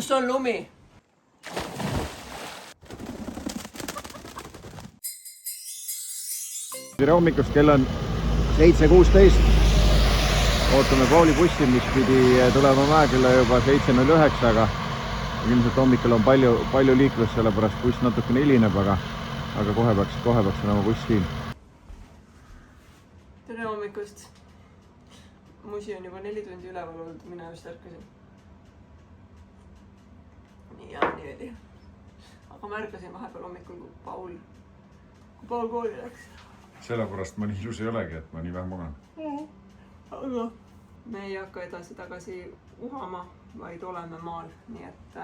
Kus on lumi? Tere hommikust, kell on 7:16. Ootame koolibussi, mis pidi tulema Mäekülla juba 7:09, aga ilmselt hommikul on palju liiklust, sellepärast buss natukene hilineb, aga kohe peaks olema buss siin. Tere hommikust. Musi on juba 4 tundi üleval olnud, mina just ärkasin. Nii ja niimoodi. Aga ma ärkasin vahepeal hommikul, kui Paul kooli läks. Sellepärast ma nii ilus ei olegi, et ma nii vähe magan. Aga me ei hakka edasi-tagasi uhama, vaid oleme maal. Nii et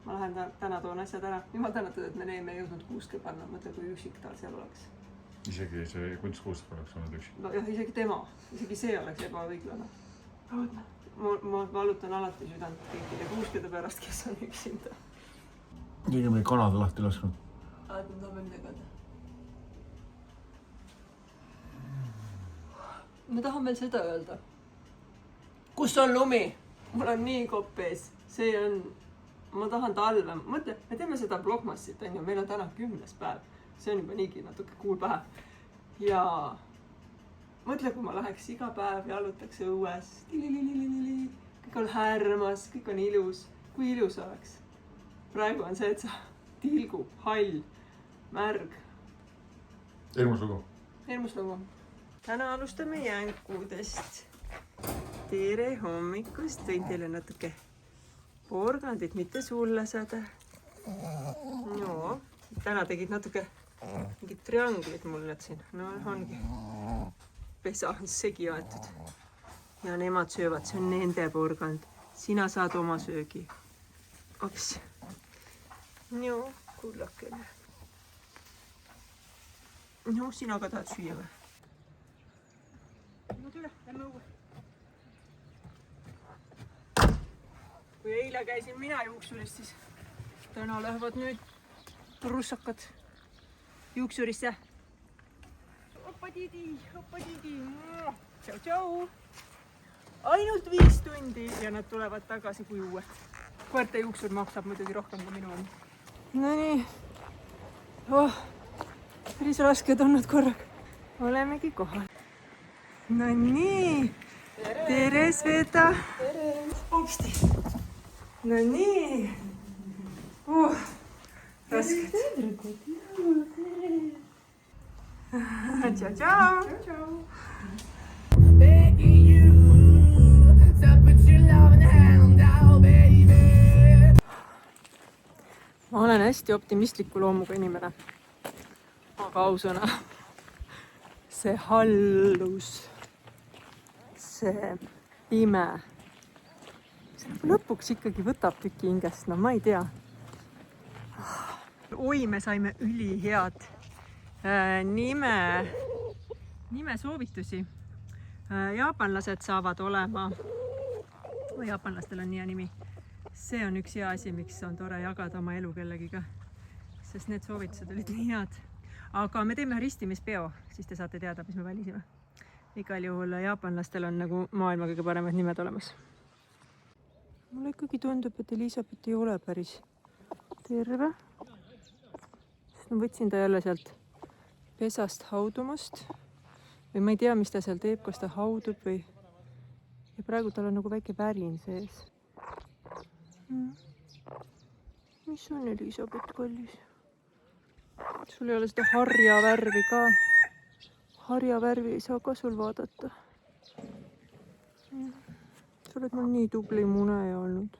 ma lähen täna toon asjad ära. Jumal tänatud, et me ei jõudnud kuuske panna. Mõtle, kui üksik tal seal oleks. Isegi see kunstkuusk oleks olnud üksik. No jah, isegi see oleks ebaõiglane. Ma valutan alati südant kõikide kuuskede pärast, kes on üksinda. Liiga meie kanad lahti lasknud. Nad on veel tegada. Ma tahan veel seda öelda. Kus on lumi? Mul on nii kopp ees. Ma tahan talve. Mõtle, me teeme seda vlogmassit, on ju. Meil on täna 10. päev. See on juba niigi natuke kuul päev. Ja mõtle, kui ma läheks iga päev jalutaks õues. Kõik on härmas, kõik on ilus. Kui ilus oleks? Praegu on see, et sa tilgu, hall, märg. Hirmus lugu. Täna alustame jänkudest. Tere hommikust. Tõin teile natuke porgandit, mitte sulle saada. No, täna tegid natuke mingid trianglid mul nad siin. No ongi. Pesa on segi aetud. Ja nemad söövad, see on nende porgand. Sina saad oma söögi. Ops. No, kullakene. No, sina ka tahad süüa või? No tule, lämme õue. Kui eile käisin mina juuksurist, siis täna lähevad nüüd russakad juuksurisse. Opadidi. Tšau. Ainult 5 tundi ja nad tulevad tagasi kui uued. Koerte juuksur maksab muidugi rohkem kui minu on. No nii. Päris rasked on nad korraga. Olemegi kohal. No nii. Tere, Sveta. Tere. Opsti. No nii. Rasked. Tšau. Ma olen hästi optimistliku loomuga inimene. Aga ausõna, see hallus, see pime, see lõpuks ikkagi võtab tüki hingest, no ma ei tea. Oi, me saime ülihead nime soovitusi. Jaapanlased saavad olema, jaapanlastel on nii hea nimi. See on üks hea asi, miks on tore jagada oma elu kellegiga, sest need soovitused olid nii head. Aga me teeme ristimispeo, siis te saate teada, mis me valisime. Igal juhul jaapanlastel on nagu maailma kõige paremad nimed olemas. Mulle ikkagi tundub, et Elisabeth ei ole päris terve. Sest ma võtsin ta jälle sealt pesast haudumast. Või ma ei tea, mis ta seal teeb, kas ta haudub või... Ja praegu tal on nagu väike värin sees. Mis on Elisabeth, kallis? Sul ei ole seda harja värvi ka. Harja värvi ei saa ka sul vaadata. Sa oled mul nii tubli muneja olnud.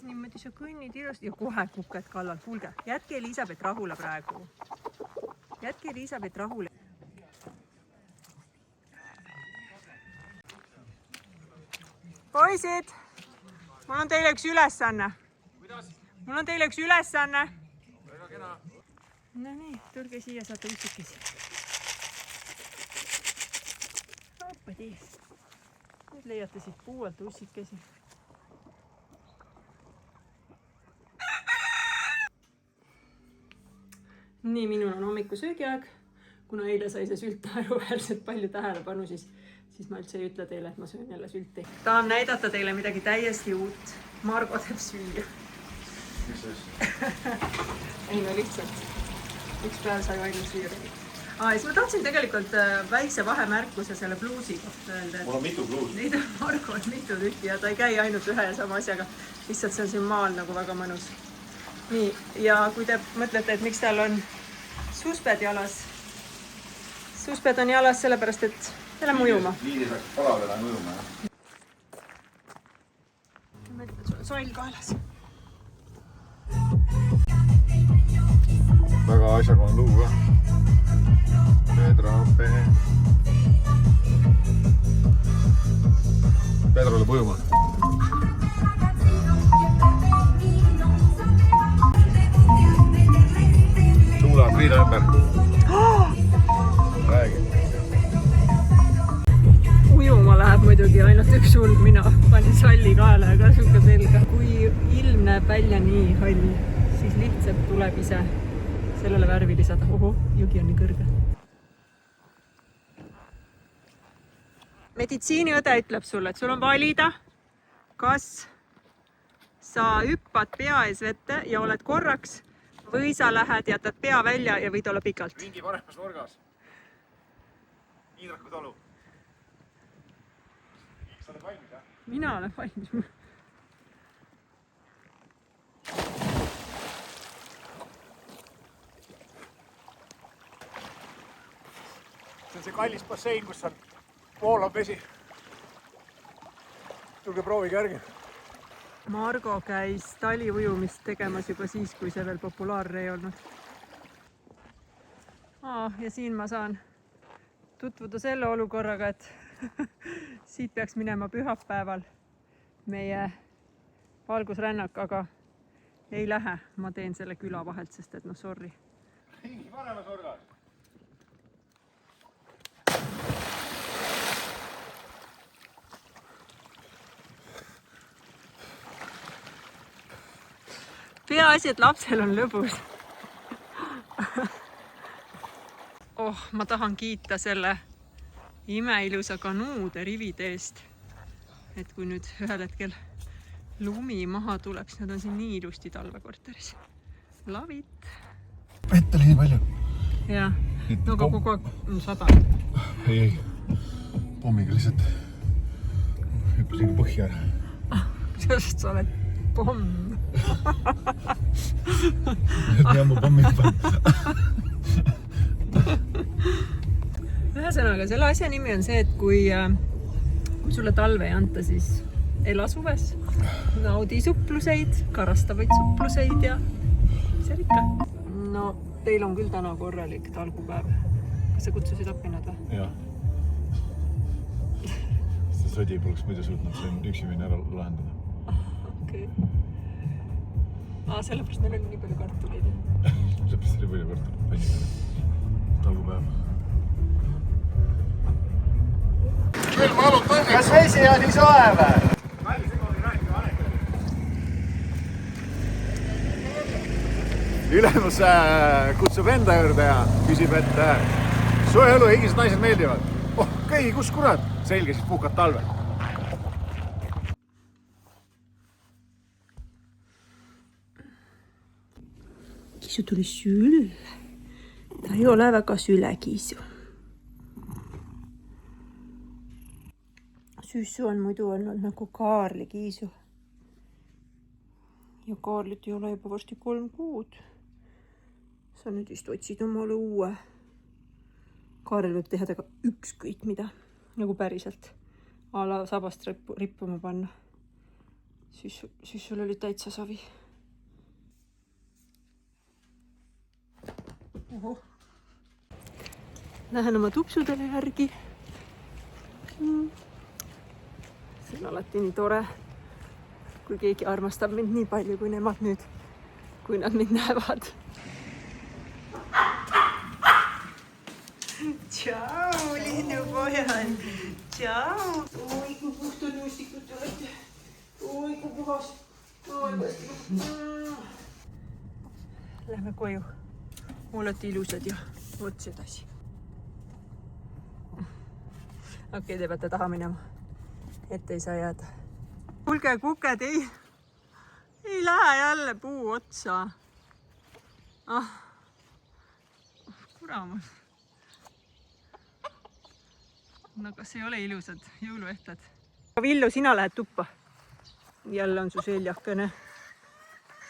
Niimoodi sa kõnnid ilusti ja kohe kuked kallal. Kuulge, jätke Elisabeth rahule praegu. Jätke Elisabeth rahule. Poisid! Mul on teile üks ülesanne. Mul on teile üks ülesanne. Väga kena. No nii, tulge siia, saate ussikesi. Hoppadi. Nüüd leiate siit puualt ussikesi. Nii, minul on hommiku söögiaeg. Kuna eile sai see sült naeruväärselt palju tähelepanu, siis siis ma üldse ei ütle teile, et ma söön jälle sülti. Tahan näidata teile midagi täiesti uut. Margo teeb süüa. Mis siis? Ei no lihtsalt. Üks päev sai ainult süüa. Ja siis ma tahtsin tegelikult väikse vahemärkuse selle bluusi kohta öelda. Mul on mitu bluusi. Neid on Margol mitu tükki ja ta ei käi ainult ühe ja sama asjaga. Lihtsalt see on siin maal nagu väga mõnus. Nii, ja kui te mõtlete, et miks tal on susped jalas. Susped on jalas sellepärast, et jälle mujuma. Liidi saaks palavele mujuma, jah? Ma ütlen, sul on soll kaelas. Väga asjaga on luu, jah? Pedro lööb ujuma. Tuula on Priida ümber. Räägi. Ujuma läheb muidugi ainult üks sulg, mina panin salli kaela ja kasuka selga. Kui ilm näeb välja nii hall, siis lihtsalt tuleb ise sellele värvi lisada. Oho, jõgi on nii kõrge. Meditsiiniõde ütleb sulle, et sul on valida, kas sa hüppad pea ees vette ja oled korraks või sa lähed, jätad pea välja ja võid olla pikalt. Ringi paremas nurgas. Iidraku talu. Sa oled valmis, jah? Mina olen valmis. See on see kallis bassein, kus on voolav vesi. Tulge proovige järgi. Margo käis taliujumist tegemas juba siis, kui see veel populaarne ei olnud. Ja siin ma saan tutvuda selle olukorraga, et siit peaks minema pühapäeval meie valgusrännak, aga ei lähe. Ma teen selle küla vahelt, sest et sorry. Ringi paremas nurgas. Peaasi, et lapsel on lõbus. Ma tahan kiita selle imeilusa kanuude rivide eest. Et kui nüüd ühel hetkel lumi maha tuleb, siis nad on siin nii ilusti talvekorteris. Love it! Vett oli nii palju. Jah, no aga kogu aeg on 100. Ei. Pommiga lihtsalt hüppasin põhja ära. Sest sa oled pomm. Ja mu pommid pann. Ühesõnaga, selle asja nimi on see, et kui sulle talve ei anta, siis ela suves. Naudi supluseid, karastavaid supluseid ja see ikka. No, teil on küll täna korralik talgupäev. Kas sa kutsusid apinad või? Jah. See sõdi poleks muidu suutnud siin üksimine ära lahendada. Okei. Sellepärast meil oli nii palju kartuleid. Sellepärast oli palju kartuleid pannimine. Talgupäev. Kas vesi on nii soe või? Ülemus kutsub enda juurde ja küsib, et soe õlu ja higised naised meeldivad. Okei, kus kurat? Selge, siis puhkad talve. Kiisu tuli sülle. Ta ei ole väga sülekiisu. Süssu on muidu olnud nagu kaarlikiisu. Ja kaarlit ei ole juba varsti 3 kuud. Sa nüüd vist otsid omale uue. Kaarel võib teha tega ükskõik mida. Nagu päriselt. Ala sabast rippuma panna. Süssul oli täitsa savi. Oho. Lähen oma tupsudele järgi. See on alati nii tore, kui keegi armastab mind nii palju, kui nemad nüüd, kui nad mind näevad. Tšau, linnupojad! Tšau! Oi, kui puhtad nustikud olete! Oi, kui puhas! Lähme koju. Olete ilusad ja ots edasi. okei, te peate taha minema. Ette ei saa jääda. Kuulge, kuked, ei lähe jälle puu otsa. Kuramus. No kas ei ole ilusad jõuluehted? Villu, sina lähed tuppa. Jälle on su seljakene.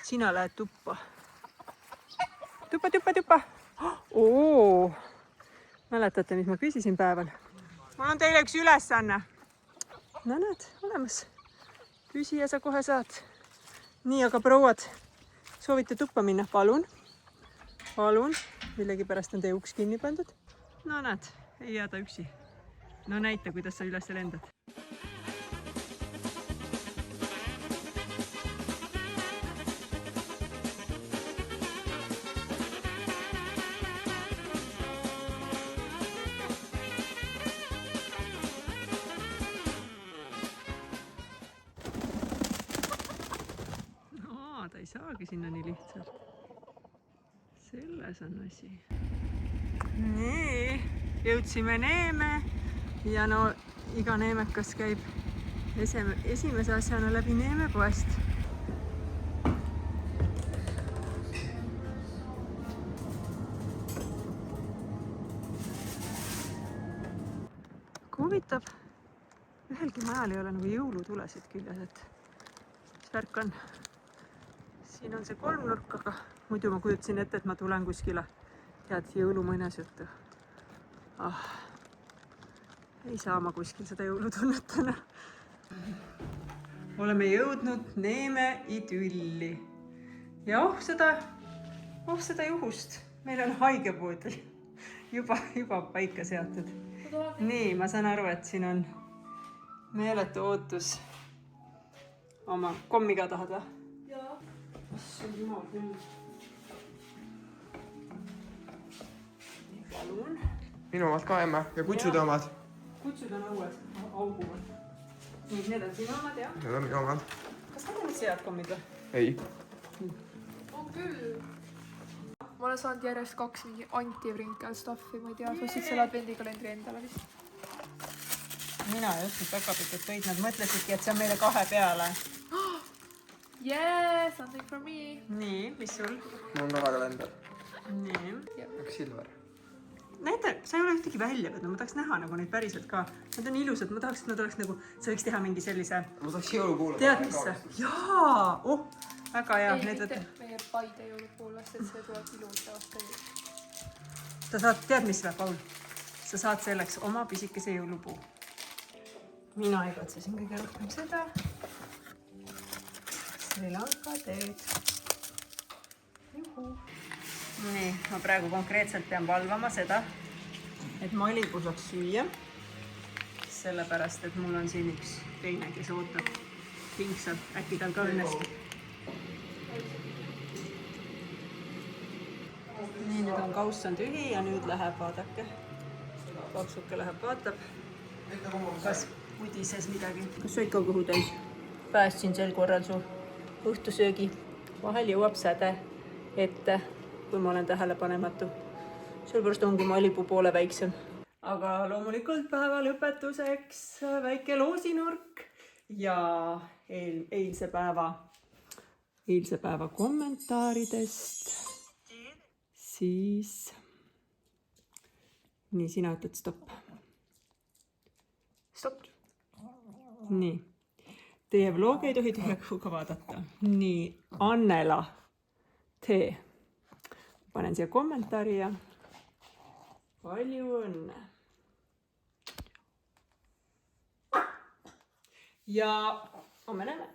Sina lähed tuppa. Tuppa. Oo! Mäletate, mis ma küsisin päeval? Mul on teile üks ülesanne. No näed, olemas. Küsi ja sa kohe saad. Nii, aga prouad, soovite tuppa minna? Palun. Millegipärast on teie uks kinni pandud. No näed, ei jääda üksi. No näita, kuidas sa üles lendad. Ta ei saagi sinna nii lihtsalt. Selles on asi. Nii, jõudsime Neeme ja no iga neemekas käib esimese asjana läbi Neeme poest. Huvitav, ühelgi majal ei ole nagu jõulutulesid küljes, et mis värk on. Siin on see kolmnurk, aga muidu ma kujutasin ette, et ma tulen kuskile, tead, jõulumuinasjuttu. Ei saa ma kuskil seda jõulutunnet täna. Oleme jõudnud Neeme idülli. Ja seda juhust. Meil on haigepood juba paika seatud. Nii, ma saan aru, et siin on meeletu ootus. Oma kommiga tahad või? Issand jumal küll. Palun. Minu omad ka, emme. Ja kutsude omad. Kutsud on õues, auguvad. Nii, need on sinu omad, jah? Need on minu omad. Kas need on sead kommid või? Ei. On küll. Ma olen saanud järjest 2 mingi anti-wrinkle stuffi, ma ei tea, sa ostsid selle advendikalendri endale vist. Mina ei ostnud päkapikut võid, nad mõtlesidki, et see on meile 2 peale. Yeah, something for me. Nii, mis sul? Mul on rahakalender. Nii. Üks silver. Näita, sa ei ole ühtegi välja võtnud, ma tahaks näha nagu neid päriselt ka. Nad on ilusad, ma tahaks, et nad oleks nagu, sa võiks teha mingi sellise... Ma tahaks jõulukuule. Tead, mis see? Jaa! Väga hea. Ei, mitte meie Paide jõulukuulast, et see tuleb ilusa aastani. Ta saad, tead mis või, Paul? Sa saad selleks oma pisikese jõulupuu. Mina igatsesin kõige rohkem seda. Sri Lanka teed. Juhu. Nii, ma praegu konkreetselt pean valvama seda, et Malibu saaks süüa. Sellepärast, et mul on siin üks teine, kes ootab pingsal. Äkki tal ka õnnestub. Nii, nüüd on kauss on tühi ja nüüd läheb, vaadake. Paksuke läheb, vaatab. Kas udises midagi? Kas sa ikka kõhu täis? Päästsin sel korral su õhtusöögi. Vahel jõuab säde ette, kui ma olen tähelepanematu. Sellepärast ongi Malibu poole väiksem. Aga loomulikult päeva lõpetuseks väike loosinurk ja eilse päeva kommentaaridest. Siis... Nii, sina ütled stopp. Stopp. Nii. Teie vlogi ei tohi tühjakuga vaadata. Nii, Annela tee. Panen siia kommentaari ja palju õnne. Ja homme näeme.